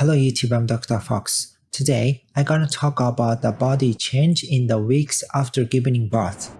Hello YouTube, I'm Dr. Fox. Today, I'm gonna talk about the body change in the weeks after giving birth.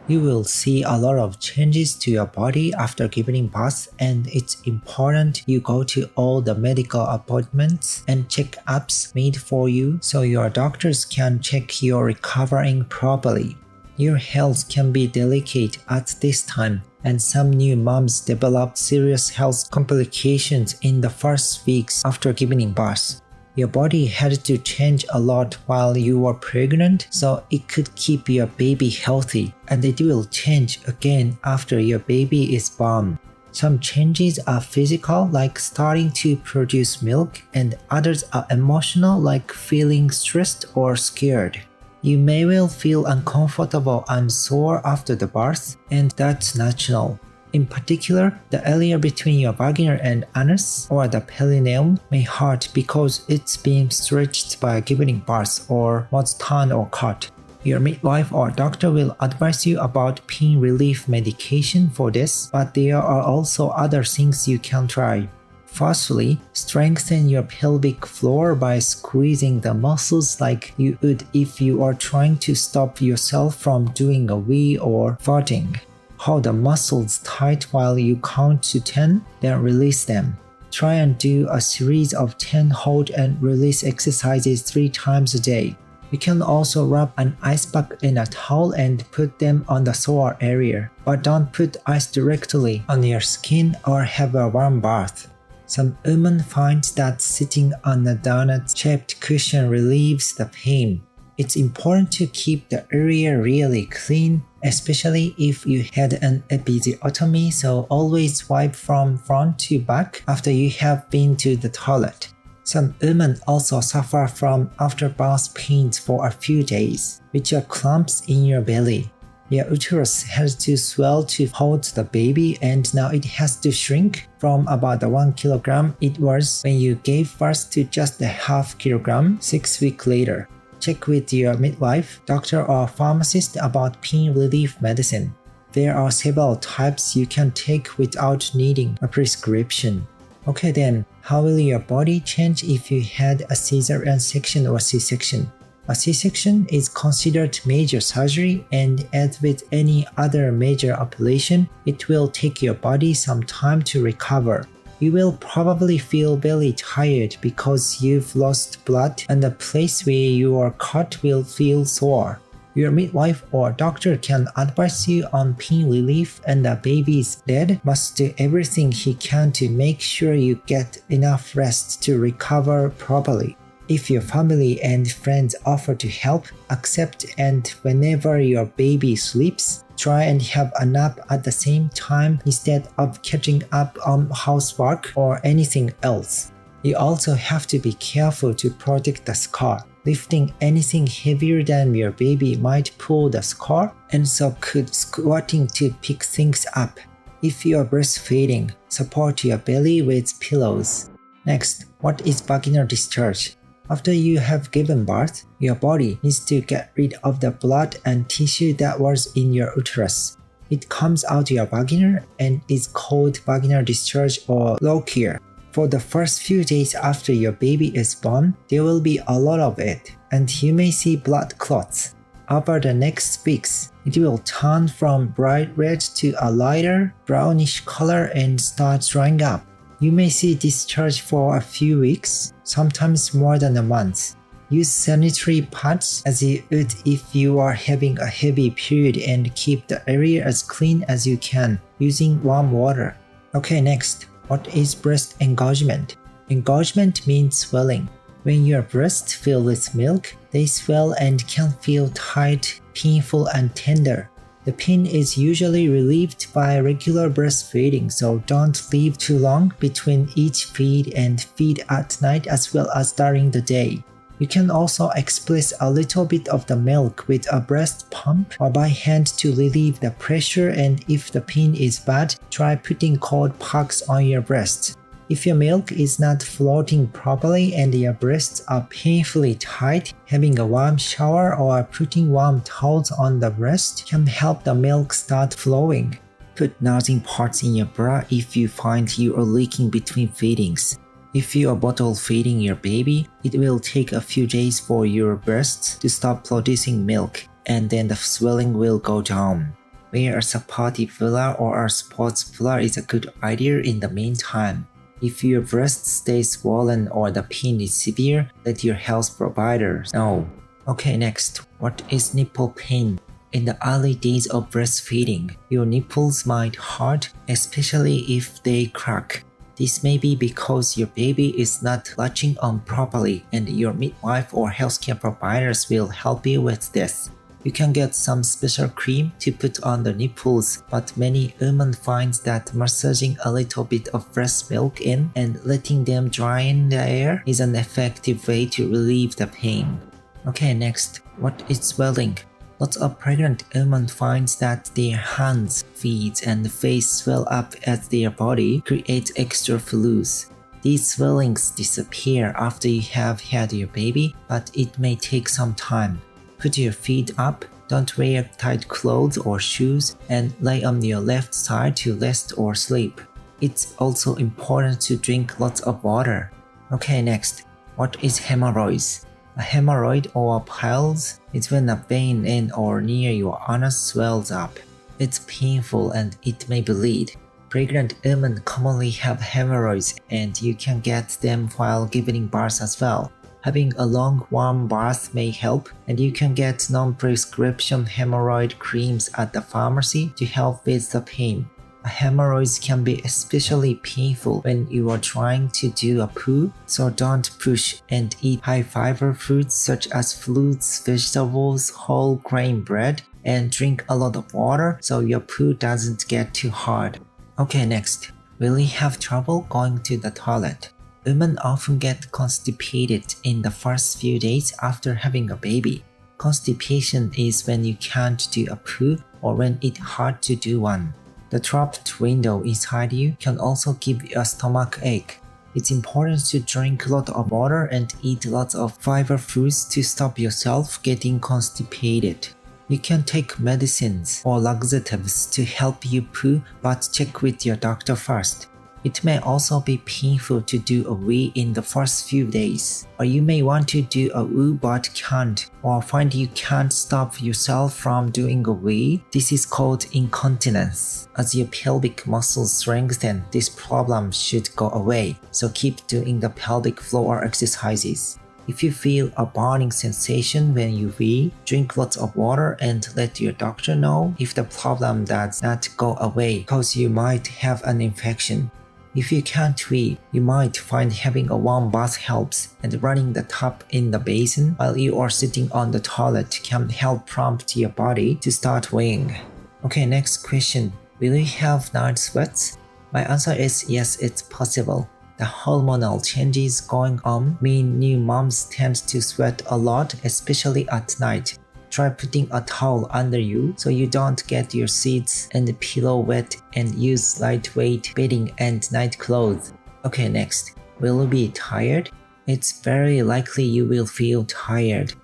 You will see a lot of changes to your body after giving birth, and it's important you go to all the medical appointments and checkups made for you so your doctors can check you're recovering properly. Your health can be delicate at this time, and some new moms develop serious health complications in the first weeks after giving birth. Your body had to change a lot while you were pregnant, so it could keep your baby healthy, and it will change again after your baby is born. Some changes are physical, like starting to produce milk, and others are emotional, like feeling stressed or scared. You may well feel uncomfortable and sore after the birth, and that's natural. In particular, the area between your vagina and anus or the perineum may hurt because it's being stretched by giving birth or was torn or cut. Your midwife or doctor will advise you about pain relief medication for this, but there are also other things you can try. Firstly, strengthen your pelvic floor by squeezing the muscles like you would if you are trying to stop yourself from doing a wee or farting. Hold the muscles tight while you count to 10, then release them. Try and do a series of 10 hold and release exercises 3 times a day. You can also wrap an ice pack in a towel and put them on the sore area, but don't put ice directly on your skin or have a warm bath. Some women find that sitting on a donut-shaped cushion relieves the pain. It's important to keep the area really clean, especially if you had an episiotomy, so always wipe from front to back after you have been to the toilet. Some women also suffer from afterbirth pains for a few days, which are clumps in your belly. Your uterus has to swell to hold the baby, and now it has to shrink from about 1 kilogram it was when you gave birth to just a half kilogram 6 weeks later. Check with your midwife, doctor or pharmacist about pain relief medicine. There are several types you can take without needing a prescription. Okay then, how will your body change if you had a Caesarean section or C-section? A C-section is considered major surgery, and as with any other major operation, it will take your body some time to recover. You will probably feel very tired because you've lost blood, and the place where you are cut will feel sore. Your midwife or doctor can advise you on pain relief, and the baby's dad must do everything he can to make sure you get enough rest to recover properly. If your family and friends offer to help, accept, and whenever your baby sleeps, try and have a nap at the same time instead of catching up on housework or anything else. You also have to be careful to protect the scar. Lifting anything heavier than your baby might pull the scar, and so could squatting to pick things up. If you are breastfeeding, support your belly with pillows. Next, what is vaginal discharge? After you have given birth, your body needs to get rid of the blood and tissue that was in your uterus. It comes out your vagina and is called vaginal discharge or lochia. For the first few days after your baby is born, there will be a lot of it, and you may see blood clots. Over the next weeks, it will turn from bright red to a lighter, brownish color and start drying up. You may see discharge for a few weeks, sometimes more than a month. Use sanitary pads as you would if you are having a heavy period, and keep the area as clean as you can using warm water. Okay, next, what is breast engorgement? Engorgement means swelling. When your breasts fill with milk, they swell and can feel tight, painful, and tender. The pain is usually relieved by regular breastfeeding, so don't leave too long between each feed, and feed at night as well as during the day. You can also express a little bit of the milk with a breast pump or by hand to relieve the pressure, and if the pain is bad, try putting cold packs on your breast. If your milk is not floating properly and your breasts are painfully tight, having a warm shower or putting warm towels on the breast can help the milk start flowing. Put nothing parts in your bra if you find you are leaking between feedings. If you are bottle feeding your baby, it will take a few days for your breasts to stop producing milk, and then the swelling will go down. Wear a supportive filler or a sports filler is a good idea in the meantime. If your breast stays swollen or the pain is severe, let your health provider know. Okay, next, what is nipple pain? In the early days of breastfeeding, your nipples might hurt, especially if they crack. This may be because your baby is not latching on properly, and your midwife or healthcare providers will help you with this. You can get some special cream to put on the nipples, but many women find that massaging a little bit of breast milk in and letting them dry in the air is an effective way to relieve the pain. Okay, next, what is swelling? Lots of pregnant women find that their hands, feet, and face swell up as their body creates extra fluids. These swellings disappear after you have had your baby, but it may take some time. Put your feet up, don't wear tight clothes or shoes, and lay on your left side to rest or sleep. It's also important to drink lots of water. Okay, next, what is hemorrhoids? A hemorrhoid or piles is when a vein in or near your anus swells up. It's painful and it may bleed. Pregnant women commonly have hemorrhoids and you can get them while giving birth as well. Having a long warm bath may help, and you can get non-prescription hemorrhoid creams at the pharmacy to help with the pain. Hemorrhoids can be especially painful when you are trying to do a poo, so don't push and eat high-fiber foods such as fruits, vegetables, whole grain bread, and drink a lot of water so your poo doesn't get too hard. Okay, next, will you have trouble going to the toilet? Women often get constipated in the first few days after having a baby. Constipation is when you can't do a poo or when it's hard to do one. The trapped window inside you can also give you a stomach ache. It's important to drink a lot of water and eat lots of fiber foods to stop yourself getting constipated. You can take medicines or laxatives to help you poo, but check with your doctor first. It may also be painful to do a wee in the first few days, or you may want to do a woo but can't, or find you can't stop yourself from doing a wee. This is called incontinence. As your pelvic muscles strengthen, this problem should go away, so keep doing the pelvic floor exercises. If you feel a burning sensation when you wee, drink lots of water and let your doctor know if the problem does not go away because you might have an infection. If you can't wee, you might find having a warm bath helps, and running the tap in the basin while you are sitting on the toilet can help prompt your body to start weeing. Okay, next question. Will you have night sweats? My answer is yes, it's possible. The hormonal changes going on mean new moms tend to sweat a lot, especially at night. Try putting a towel under you so you don't get your sheets and pillow wet, and use lightweight bedding and night clothes. Okay, next. Will you be tired? It's very likely you will feel tired.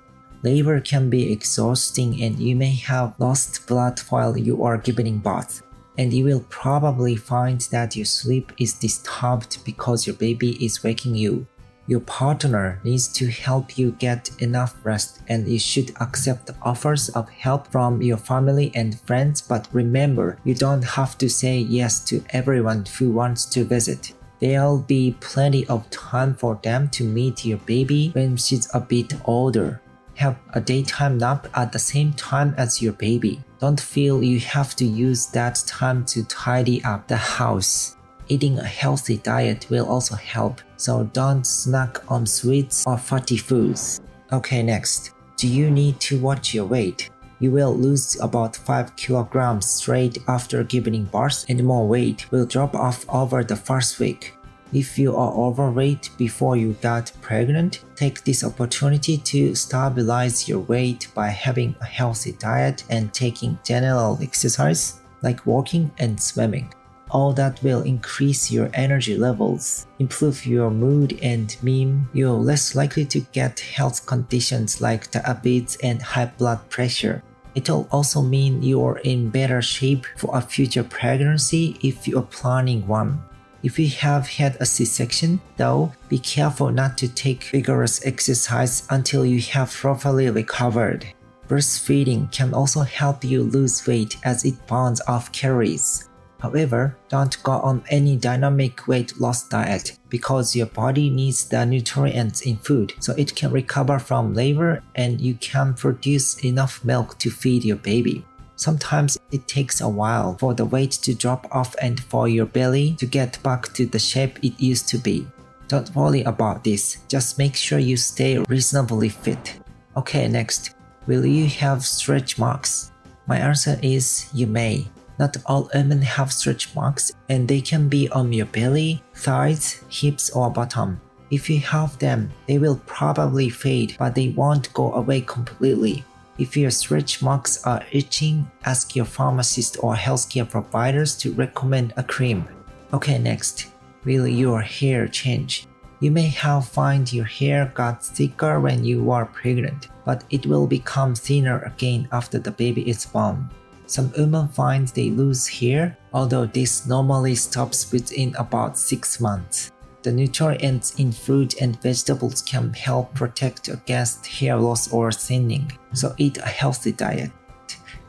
Labor can be exhausting and you may have lost blood while you are giving birth. And you will probably find that your sleep is disturbed because your baby is waking you. Your partner needs to help you get enough rest, and you should accept offers of help from your family and friends, but remember, you don't have to say yes to everyone who wants to visit. There'll be plenty of time for them to meet your baby when she's a bit older. Have a daytime nap at the same time as your baby. Don't feel you have to use that time to tidy up the house. Eating a healthy diet will also help, so don't snack on sweets or fatty foods. Okay, next. Do you need to watch your weight? You will lose about 5 kilograms straight after giving birth, and more weight will drop off over the first week. If you are overweight before you got pregnant, take this opportunity to stabilize your weight by having a healthy diet and taking general exercise like walking and swimming. All that will increase your energy levels, improve your mood, and mean you're less likely to get health conditions like diabetes and high blood pressure. It'll also mean you're in better shape for a future pregnancy if you're planning one. If you have had a C-section, though, be careful not to take vigorous exercise until you have properly recovered. Breastfeeding can also help you lose weight as it burns off calories. However, don't go on any dynamic weight loss diet because your body needs the nutrients in food so it can recover from labor and you can produce enough milk to feed your baby. Sometimes it takes a while for the weight to drop off and for your belly to get back to the shape it used to be. Don't worry about this, just make sure you stay reasonably fit. Okay, next. Will you have stretch marks? My answer is you may. Not all women have stretch marks and they can be on your belly, thighs, hips or bottom. If you have them, they will probably fade but they won't go away completely. If your stretch marks are itching, ask your pharmacist or healthcare providers to recommend a cream. Okay, next. Will your hair change? You may have found your hair got thicker when you were pregnant, but it will become thinner again after the baby is born. Some women find they lose hair, although this normally stops within about 6 months. The nutrients in fruit and vegetables can help protect against hair loss or thinning, so eat a healthy diet.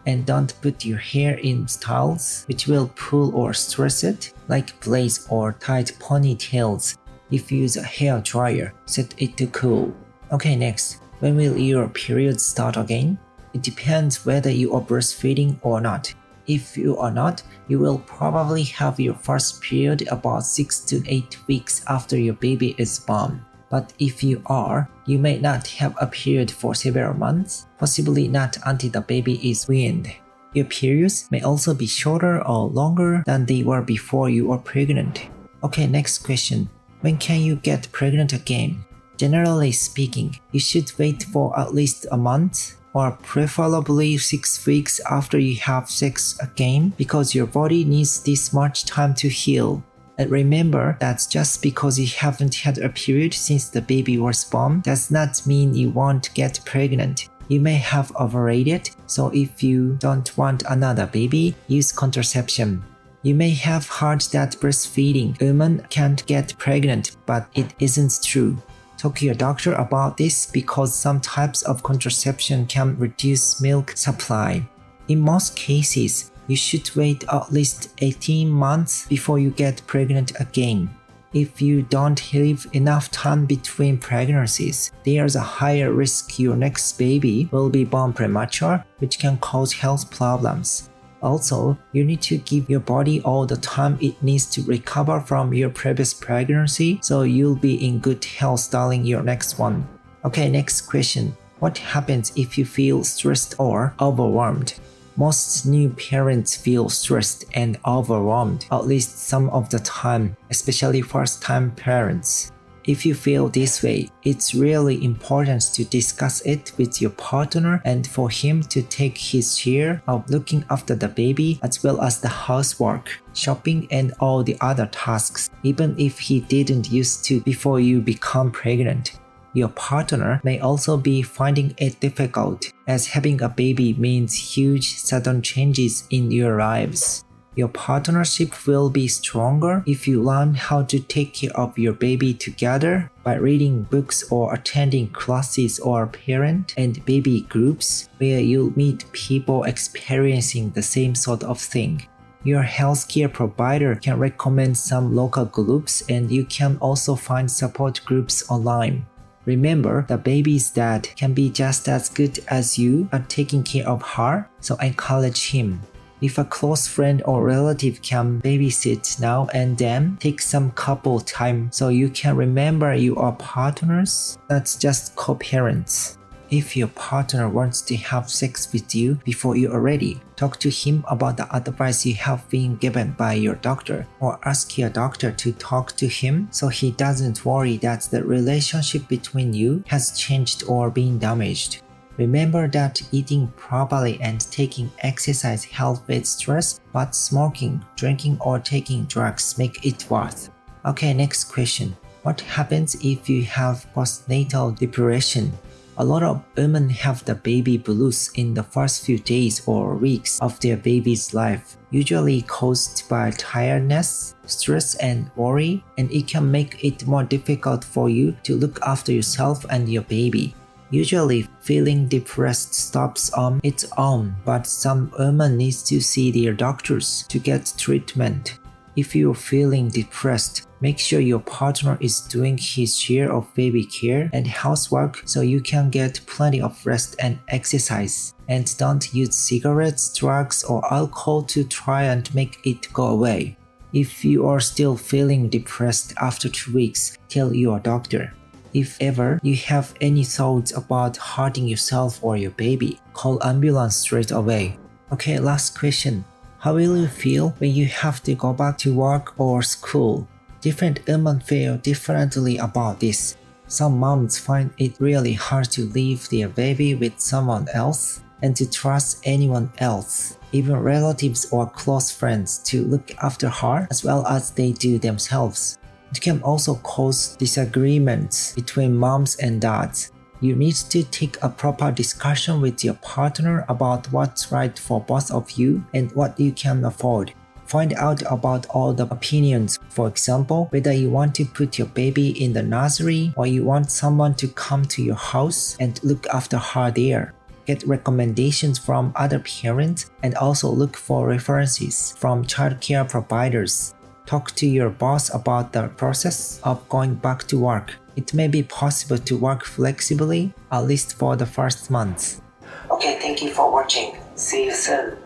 And don't put your hair in styles which will pull or stress it, like braids or tight ponytails. If you use a hair dryer, set it to cool. Okay, next. When will your period start again? It depends whether you are breastfeeding or not. If you are not, you will probably have your first period about 6 to 8 weeks after your baby is born. But if you are, you may not have a period for several months, possibly not until the baby is weaned. Your periods may also be shorter or longer than they were before you were pregnant. Okay, next question. When can you get pregnant again? Generally speaking, you should wait for at least a month or preferably 6 weeks after you have sex again because your body needs this much time to heal. And remember that just because you haven't had a period since the baby was born does not mean you won't get pregnant. You may have ovulated, so if you don't want another baby, use contraception. You may have heard that breastfeeding women can't get pregnant, but it isn't true. Talk to your doctor about this because some types of contraception can reduce milk supply. In most cases, you should wait at least 18 months before you get pregnant again. If you don't leave enough time between pregnancies, there's a higher risk your next baby will be born premature, which can cause health problems. Also, you need to give your body all the time it needs to recover from your previous pregnancy so you'll be in good health starting your next one. Okay, next question. What happens if you feel stressed or overwhelmed? Most new parents feel stressed and overwhelmed at least some of the time, especially first-time parents. If you feel this way, it's really important to discuss it with your partner and for him to take his share of looking after the baby as well as the housework, shopping and all the other tasks, even if he didn't used to before you become pregnant. Your partner may also be finding it difficult as having a baby means huge sudden changes in your lives. Your partnership will be stronger if you learn how to take care of your baby together by reading books or attending classes or parent and baby groups where you'll meet people experiencing the same sort of thing. Your healthcare provider can recommend some local groups and you can also find support groups online. Remember, the baby's dad can be just as good as you at taking care of her, so encourage him. If a close friend or relative can babysit now and then, take some couple time so you can remember you are partners, that's just co-parents. If your partner wants to have sex with you before you are ready, talk to him about the advice you have been given by your doctor or ask your doctor to talk to him so he doesn't worry that the relationship between you has changed or been damaged. Remember that eating properly and taking exercise help with stress, but smoking, drinking or taking drugs make it worse. Okay, next question. What happens if you have postnatal depression? A lot of women have the baby blues in the first few days or weeks of their baby's life, usually caused by tiredness, stress, and worry, and it can make it more difficult for you to look after yourself and your baby. Usually, feeling depressed stops on its own, but some women need to see their doctors to get treatment. If you're feeling depressed, make sure your partner is doing his share of baby care and housework so you can get plenty of rest and exercise. And don't use cigarettes, drugs, or alcohol to try and make it go away. If you are still feeling depressed after 2 weeks, tell your doctor. If ever you have any thoughts about hurting yourself or your baby, call ambulance straight away. Okay, last question. How will you feel when you have to go back to work or school? Different women feel differently about this. Some moms find it really hard to leave their baby with someone else and to trust anyone else, even relatives or close friends, to look after her as well as they do themselves. It can also cause disagreements between moms and dads. You need to take a proper discussion with your partner about what's right for both of you and what you can afford. Find out about all the opinions, for example, whether you want to put your baby in the nursery or you want someone to come to your house and look after her there. Get recommendations from other parents and also look for references from childcare providers. Talk to your boss about the process of going back to work. It may be possible to work flexibly, at least for the first months. Okay, thank you for watching. See you soon.